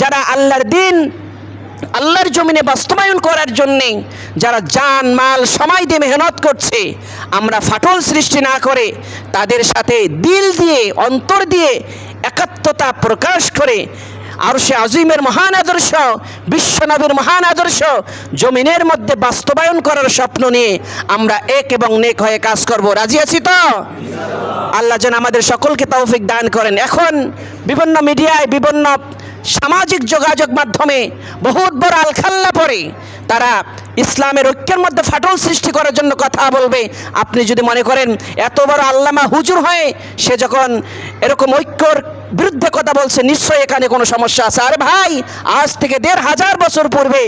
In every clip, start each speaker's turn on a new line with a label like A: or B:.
A: যারা আল্লাহর দিন আল্লাহর জমিনে বাস্তবায়ন করার জন্যে যারা জান মাল সময় দিয়ে মেহনত করছে, আমরা ফাটল সৃষ্টি না করে তাদের সাথে দিল দিয়ে অন্তর দিয়ে একাত্মতা প্রকাশ করে আরশে আজিমের মহান আদর্শ, বিশ্বনবীর মহান আদর্শ জমিনের মধ্যে বাস্তবায়ন করার স্বপ্ন নিয়ে আমরা এক এবং নেক হয়ে কাজ করব। রাজি আছি তো? আল্লাহ যেন আমাদের সকলকে তৌফিক দান করেন। এখন বিভিন্ন মিডিয়ায়, বিভিন্ন সামাজিক যোগাযোগ মাধ্যমে বহুত বড় আলখাল্লা পড়ে তারা ইসলামের ঐক্যের মধ্যে ফাটল সৃষ্টি করার জন্য কথা বলবে। আপনি যদি মনে করেন এত বড় আল্লামা হুজুর হয়ে সে যখন এরকম ঐক্যর বিরুদ্ধে কথা বলছে, নিশ্চয়ই এখানে কোনো সমস্যা আছে। আরে ভাই, আজ থেকে ১৫০০ বছর পূর্বে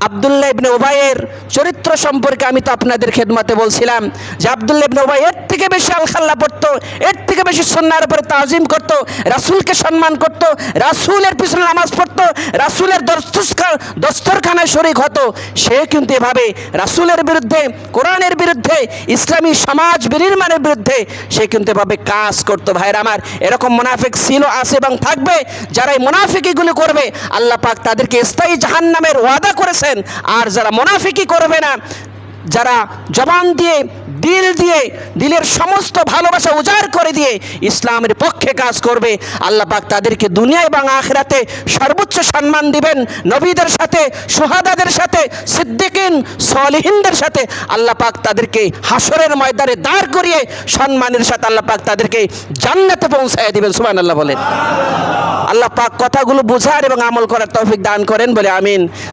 A: আব্দুল্লাহ ইবনে উবাইয়ের চরিত্র সম্পর্কে আমি তো আপনাদের খেদমতে বলছিলাম যে আব্দুল্লাহ ইবনে উবাই এর থেকে বেশি আলখাল্লা পড়তো, এর থেকে বেশি সুন্নাহর উপরে তাজিম করতো, রাসূলকে সম্মান করতো, রাসূলের পিছনে নামাজ পড়তো, রাসূলের দস্তরখানায় শরীক হতো। সে কিন্তু এভাবে রাসূলের বিরুদ্ধে, কোরআনের বিরুদ্ধে, ইসলামী সমাজ বিনির্মাণের বিরুদ্ধে সে কিন্তু এভাবে কাজ করতো। ভাইরা আমার, এরকম মুনাফিক ছিল, আছে এবং থাকবে। যারা এই মুনাফিকিগুলো করবে আল্লাহ পাক তাদেরকে স্থায়ী জাহান্নামের ওয়াদা করেছেন। আর যারা মুনাফিকি করবে না, যারা জবান দিয়ে, দিল দিয়ে, দিলের সমস্ত ভালোবাসা উজাড় করে দিয়ে ইসলামের পক্ষে কাজ করবে, আল্লাহ পাক তাদেরকে দুনিয়া এবং আখিরাতে সর্বোচ্চ সম্মান দিবেন। নবীদের সাথে, শুহাদাদের সাথে, সিদ্দিকিন, সলিহিনদের সাথে আল্লাহ পাক তাদেরকে হাসরের ময়দানে দাঁড় করিয়ে সম্মানের সাথে আল্লাহ পাক তাদেরকে জান্নাতে পৌঁছায় দিবেন। সুবহানাল্লাহ বলেন। আল্লাহ পাক কথাগুলো বোঝার এবং আমল করার তৌফিক দান করেন বলে আমিন।